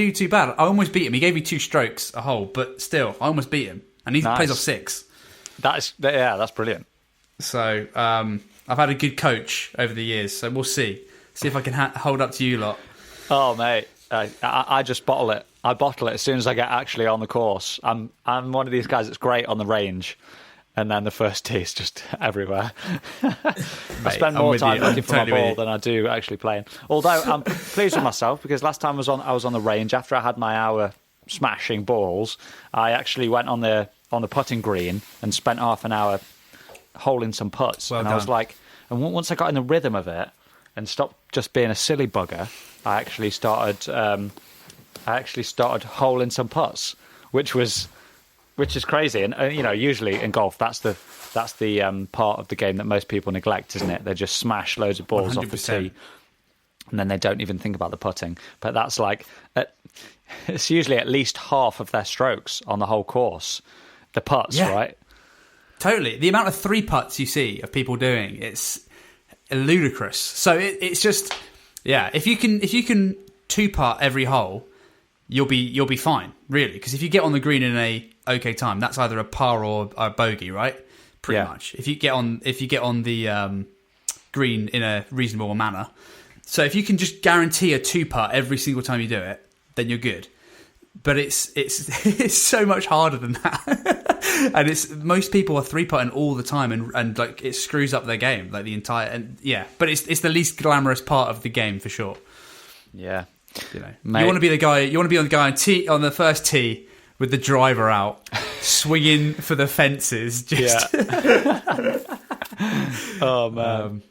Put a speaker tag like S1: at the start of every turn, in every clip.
S1: do too bad. I almost beat him. He gave me 2 strokes a hole, but still, I almost beat him. And he plays off 6.
S2: That's brilliant.
S1: So I've had a good coach over the years, so we'll see. See if I can hold up to you lot.
S2: Oh, mate, I just bottle it. I bottle it as soon as I get actually on the course. I'm one of these guys that's great on the range, and then the first tee is just everywhere. I spend more time looking for my ball than I do actually playing. Although I'm pleased with myself because last time I was on the range after I had my hour smashing balls, I actually went on the putting green and spent half an hour holing some putts.
S1: Well
S2: and
S1: done.
S2: I was like, and once I got in the rhythm of it and stopped just being a silly bugger, I actually started holing some putts, which is crazy. And usually in golf, that's the part of the game that most people neglect, isn't it? They just smash loads of balls
S1: 100%.
S2: off the tee, and then they don't even think about the putting. But that's like it's usually at least half of their strokes on the whole course, the putts, right? Totally.
S1: The amount of 3 putts you see of people doing, it's ludicrous. So it's just, if you can 2 putt every hole, you'll be fine, really. Because if you get on the green in a okay time, that's either a par or a bogey, right? Pretty much. If you get on the green in a reasonable manner. So if you can just guarantee a 2 putt every single time you do it, then you're good. But it's so much harder than that. And most people are 3-putting all the time, and like it screws up their game, like the entire But it's the least glamorous part of the game for sure.
S2: Yeah,
S1: Mate. You want to be the guy. You want to be on the first tee with the driver out, swinging for the fences. Just
S2: oh man,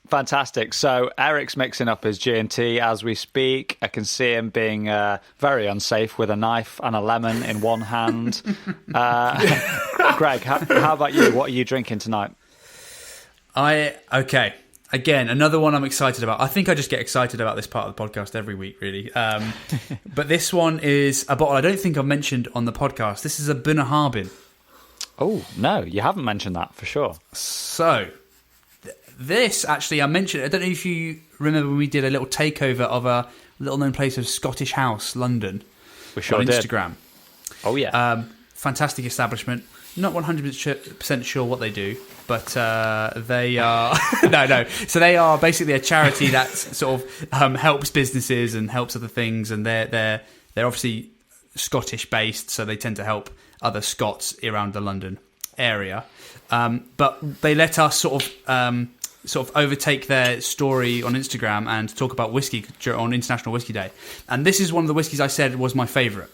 S2: fantastic. So Eric's mixing up his G&T as we speak. I can see him being very unsafe with a knife and a lemon in one hand. Greg, how about you? What are you drinking tonight?
S1: Okay. Again, another one I'm excited about. I think I just get excited about this part of the podcast every week, really. But this one is a bottle I don't think I've mentioned on the podcast. This is a Bunnahabhain.
S2: Oh, no, you haven't mentioned that for sure.
S1: So, this actually I mentioned. I don't know if you remember when we did a little takeover of a little-known place of Scottish House, London.
S2: We sure
S1: on
S2: did.
S1: Instagram.
S2: Oh, yeah.
S1: Fantastic establishment. Not 100% sure what they do, but they are... No. So they are basically a charity that sort of helps businesses and helps other things, and they're obviously Scottish-based, so they tend to help other Scots around the London area. But they let us sort of overtake their story on Instagram and talk about whiskey on International Whiskey Day. And this is one of the whiskies I said was my favourite.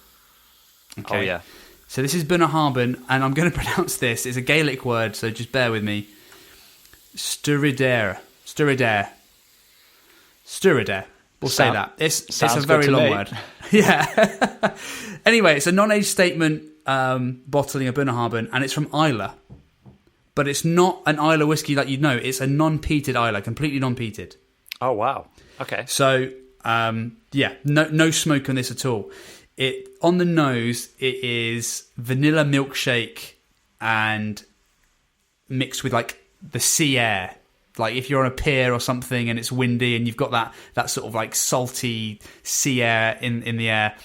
S1: Okay.
S2: Oh, yeah.
S1: So this is Bunnahabhain, and I'm going to pronounce this. It's a Gaelic word, so just bear with me. Sturidaire. We'll say that. It's a very long word. Yeah. Anyway, it's a non-age statement bottling of Bunnahabhain, and it's from Islay. But it's not an Islay whiskey like you'd know. It's a non-peated Islay, completely non-peated.
S2: Oh, wow. Okay.
S1: So, no smoke on this at all. On the nose, it is vanilla milkshake and mixed with like the sea air. Like if you're on a pier or something and it's windy and you've got that sort of like salty sea air in the air.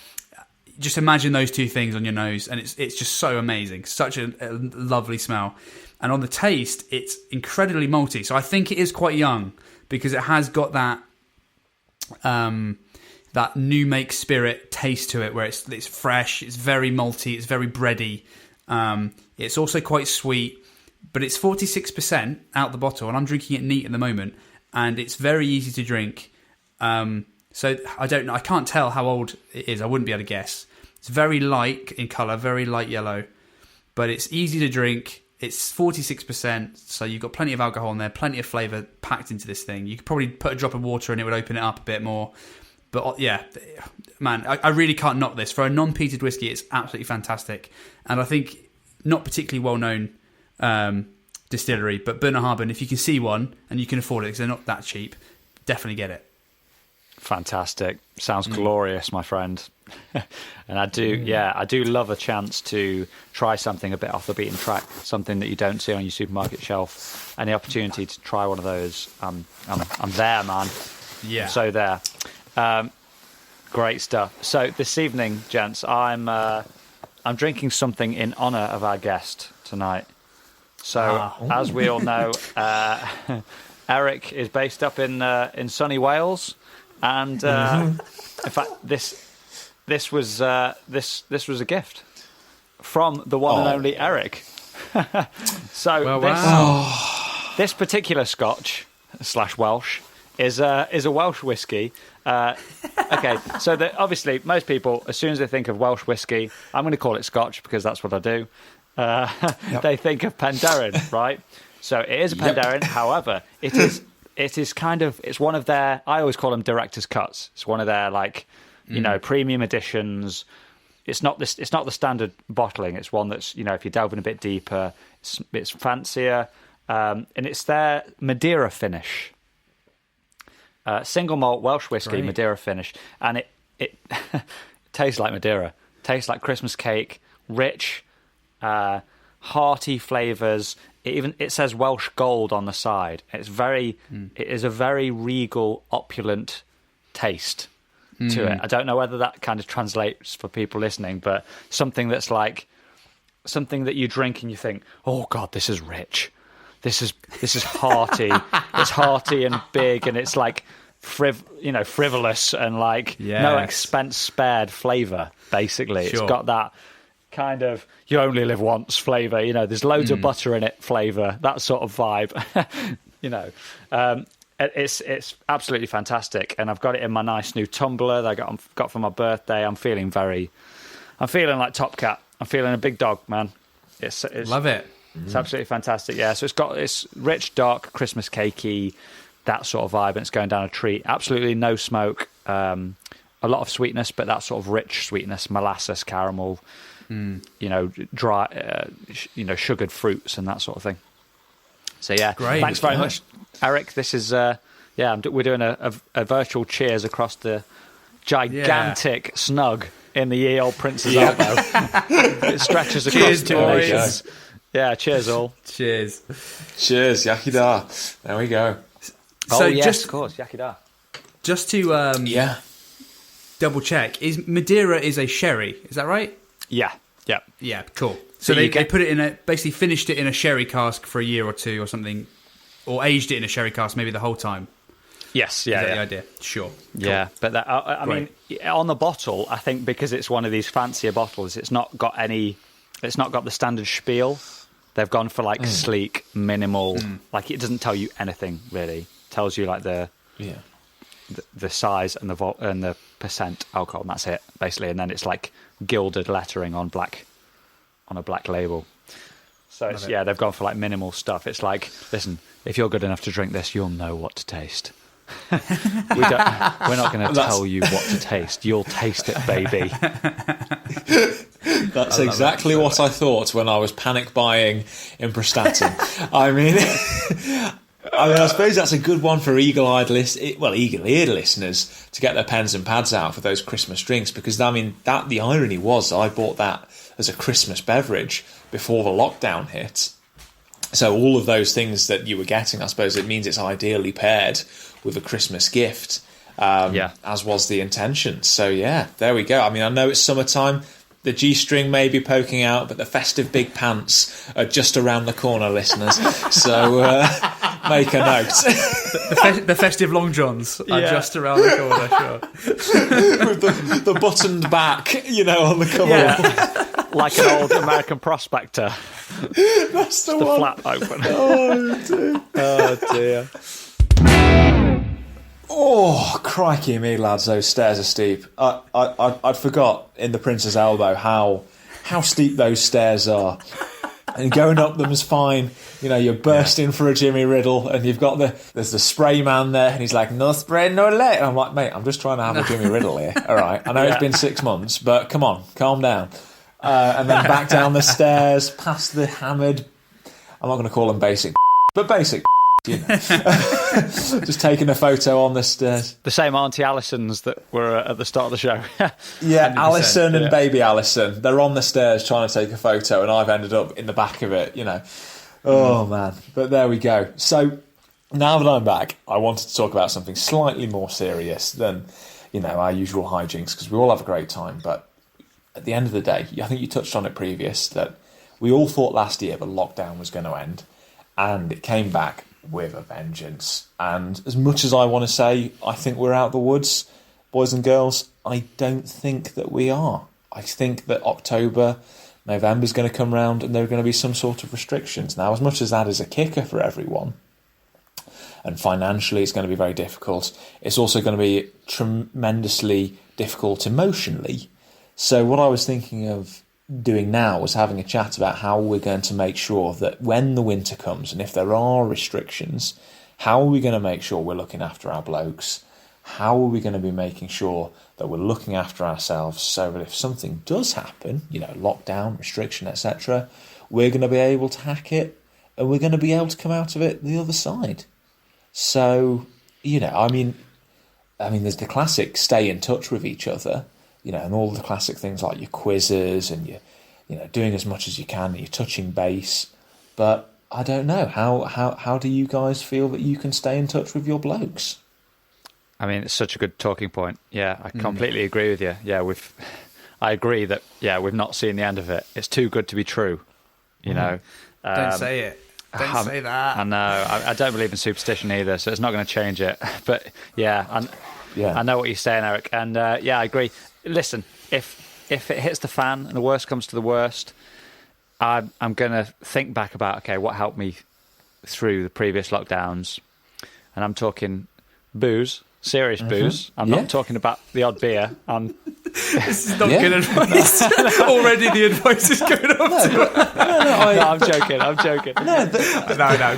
S1: Just imagine those two things on your nose, and it's just so amazing. Such a lovely smell. And on the taste, it's incredibly malty. So I think it is quite young because it has got that new make spirit taste to it, where it's fresh, it's very malty, it's very bready. It's also quite sweet, but it's 46% out the bottle, and I'm drinking it neat at the moment, and it's very easy to drink. So I don't know, I can't tell how old it is. I wouldn't be able to guess. It's very light in colour, very light yellow, but it's easy to drink. It's 46%, so you've got plenty of alcohol in there, plenty of flavour packed into this thing. You could probably put a drop of water in, it would open it up a bit more. But yeah, man, I really can't knock this. For a non-peated whiskey, it's absolutely fantastic. And I think not particularly well-known distillery, but Bunnahabhain, if you can see one and you can afford it, because they're not that cheap, definitely get it.
S2: Fantastic. Sounds glorious, my friend. And I do love a chance to try something a bit off the beaten track, something that you don't see on your supermarket shelf. Any opportunity to try one of those, I'm there, man.
S1: Yeah.
S2: So there. Great stuff. So this evening, gents, I'm drinking something in honour of our guest tonight. So, as we all know, Eric is based up in sunny Wales, and in fact, this was a gift from the one and only Eric. So this particular Scotch / Welsh is a Welsh whiskey. Okay, so obviously most people, as soon as they think of Welsh whiskey, I'm going to call it Scotch because that's what I do. They think of Penderyn, right? So it is a Penderyn. However, it is kind of, it's one of their, I always call them director's cuts. It's one of their premium editions. It's not the standard bottling. It's one that's, if you're delving a bit deeper, it's fancier, and it's their Madeira finish. Single malt Welsh whiskey, Madeira finish, and it tastes like Madeira. Tastes like Christmas cake, rich, hearty flavours. It says Welsh Gold on the side. It is a very regal, opulent taste to it. I don't know whether that kind of translates for people listening, but something that's like something that you drink and you think, oh God, this is rich. This is hearty. It's hearty and big, and it's like frivolous and like no expense spared flavour. Basically, It's got that kind of you only live once flavour. There's loads of butter in it flavour. That sort of vibe. It's absolutely fantastic, and I've got it in my nice new tumbler that I got for my birthday. I'm feeling like Top Cat. I'm feeling a big dog, man. It's
S1: love it.
S2: It's absolutely fantastic. Yeah, so it's rich, dark, Christmas cakey, that sort of vibe, and it's going down a treat. Absolutely no smoke, a lot of sweetness, but that sort of rich sweetness, molasses, caramel, dry, sugared fruits and that sort of thing. So yeah,
S1: great.
S2: Thanks very much, Eric. This is we're doing a virtual cheers across the gigantic snug in the ye old Prince's elbow. It stretches across 2 nations. Yeah, cheers all.
S3: Cheers, Yaki da. There we go.
S2: So yes, of course, Yaki da.
S1: Just to double check, Madeira is a sherry? Is that right?
S2: Yeah.
S1: Cool. So they put it basically finished it in a sherry cask for a year or two or something, or aged it in a sherry cask maybe the whole time.
S2: Yes,
S1: Is that the idea? Sure. Cool.
S2: Yeah, but that, I mean, on the bottle, I think because it's one of these fancier bottles, it's not got the standard spiel. They've gone for like sleek, minimal. Like it doesn't tell you anything really. It tells you like the size and the percent alcohol, and that's it basically. And then it's like gilded lettering on a black label. So they've gone for like minimal stuff. It's like, listen, if you're good enough to drink this, you'll know what to taste. We're not going to tell you what to taste. You'll taste it, baby.
S3: That's exactly what I thought when I was panic buying in Prestatyn. I suppose that's a good one for eagle-eared listeners to get their pens and pads out for those Christmas drinks, because the irony was I bought that as a Christmas beverage before the lockdown hit. So all of those things that you were getting, I suppose it means it's ideally paired with a Christmas gift, as was the intention. So yeah, there we go. I know it's summertime. The G-string may be poking out, but the festive big pants are just around the corner, listeners. So make a note.
S1: The festive long johns are just around the corner, sure.
S3: With the buttoned back, on the cover.
S2: Yeah. Like an old American prospector.
S3: That's the one.
S2: Flap open.
S3: Oh dear. Oh, crikey me, lads, those stairs are steep. I'd forgot in the Prince's Elbow how steep those stairs are. And going up them is fine. You're bursting for a Jimmy Riddle, and there's the spray man there, and he's like, no spray, no let. And I'm like, mate, I'm just trying to have a Jimmy Riddle here. All right, I know it's been 6 months, but come on, calm down. And then back down the stairs, past the hammered, I'm not going to call them basic, but basic. Just taking a photo on the stairs.
S2: The same Auntie Alison's that were at the start of the show.
S3: Yeah, Alison and baby Alison. They're on the stairs trying to take a photo, and I've ended up in the back of it, Oh, man. But there we go. So, now that I'm back, I wanted to talk about something slightly more serious than, our usual hijinks, because we all have a great time. But at the end of the day, I think you touched on it previous, that we all thought last year the lockdown was going to end, and it came back with a vengeance. And as much as I want to say I think we're out of the woods, boys and girls, I don't think that we are. I think that October, November is going to come round and there are going to be some sort of restrictions. Now, as much as that is a kicker for everyone, and financially it's going to be very difficult, it's also going to be tremendously difficult emotionally. So what I was thinking of doing now was having a chat about how we're going to make sure that when the winter comes, and if there are restrictions, how are we going to make sure we're looking after our blokes? How are we going to be making sure that we're looking after ourselves so that if something does happen, lockdown, restriction, etc., we're going to be able to hack it and we're going to be able to come out of it the other side? So, there's the classic stay in touch with each other, and all the classic things like your quizzes and your, doing as much as you can, and you're touching base. But I don't know, how do you guys feel that you can stay in touch with your blokes?
S2: I mean, it's such a good talking point. Yeah, I completely agree with you. Yeah, I agree that, we've not seen the end of it. It's too good to be true, know.
S1: Don't say it. Don't say that.
S2: I know. I don't believe in superstition either, so it's not going to change it. But, I know what you're saying, Eric. And, I agree. Listen, if it hits the fan and the worst comes to the worst, I'm going to think back about, okay, what helped me through the previous lockdowns? And I'm talking booze. Serious booze. I'm not talking about the odd beer.
S1: This is not good advice. Already the advice is going up to
S2: I'm joking.
S1: No, I'm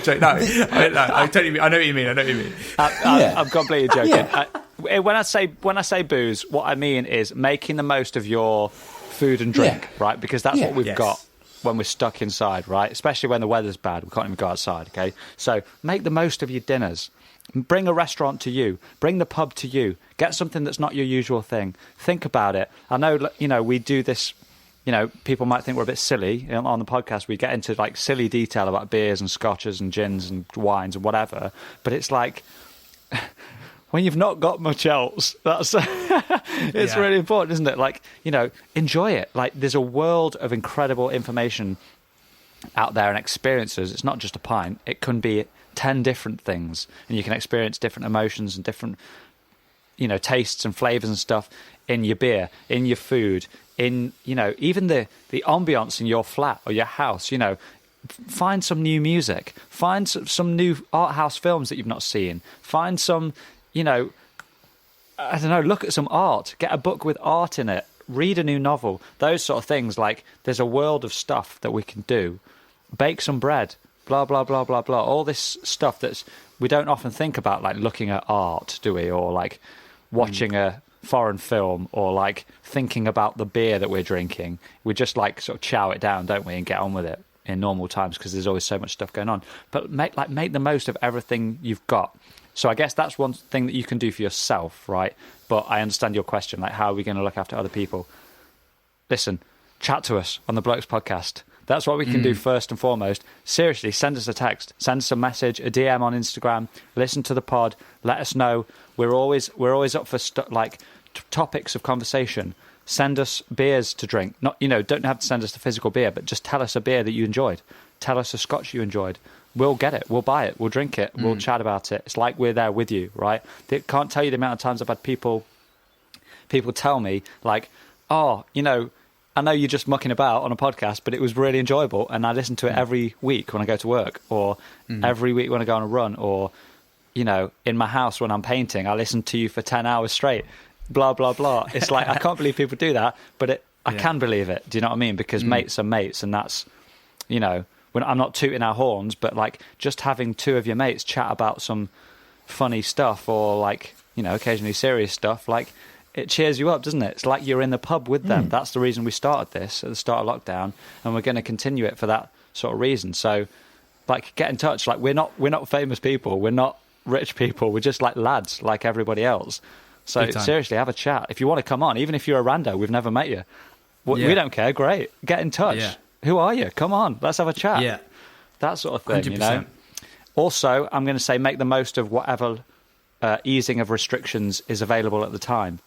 S1: joking. I totally. I know what you mean.
S2: I'm completely joking. Yeah. When I say booze, what I mean is making the most of your food and drink, right? Because that's what we've got when we're stuck inside, right? Especially when the weather's bad, we can't even go outside. Okay, so make the most of your dinners. Bring a restaurant to you. Bring the pub to you. Get something that's not your usual thing. Think about it. I know, we do this, people might think we're a bit silly. On the podcast, we get into, silly detail about beers and scotches and gins and wines and whatever. But it's like, when you've not got much else, that's it's really important, isn't it? Enjoy it. There's a world of incredible information out there and experiences. It's not just a pint. It can be 10 different things, and you can experience different emotions and different tastes and flavors and stuff in your beer, in your food, in even the ambiance in your flat or your house. Find some new music, find some new art house films that you've not seen, find some look at some art, get a book with art in it, read a new novel, those sort of things. There's a world of stuff that we can do. Bake some bread, blah, blah, blah, blah, blah. All this stuff we don't often think about, looking at art, do we? Or watching a foreign film, or thinking about the beer that we're drinking. We just sort of chow it down, don't we, and get on with it in normal times because there's always so much stuff going on. But make the most of everything you've got. So I guess that's one thing that you can do for yourself, right? But I understand your question, how are we going to look after other people? Listen, chat to us on the Blokes podcast. That's what we can do first and foremost. Seriously, send us a text, send us a message, a DM on Instagram, listen to the pod, let us know. We're always up for topics of conversation. Send us beers to drink. Not, don't have to send us the physical beer, but just tell us a beer that you enjoyed. Tell us a scotch you enjoyed. We'll get it. We'll buy it. We'll drink it. We'll chat about it. It's like we're there with you, right? They can't tell you the amount of times I've had people tell me I know you're just mucking about on a podcast, but it was really enjoyable, and I listen to it every week when I go to work, or every week when I go on a run, or, in my house when I'm painting, I listen to you for 10 hours straight, blah, blah, blah. It's I can't believe people do that, but I can believe it. Do you know what I mean? Because mates are mates, and that's, when I'm not tooting our horns, but just having two of your mates chat about some funny stuff, or occasionally serious stuff, it cheers you up, doesn't it? It's like you're in the pub with them. That's the reason we started this at the start of lockdown, and we're going to continue it for that sort of reason. So, get in touch. We're not famous people. We're not rich people. We're just lads, like everybody else. So seriously, have a chat. If you want to come on, even if you're a rando, we've never met you. We don't care. Great. Get in touch. Yeah. Who are you? Come on. Let's have a chat. Yeah. That sort of thing, 100%. Also, I'm going to say make the most of whatever easing of restrictions is available at the time.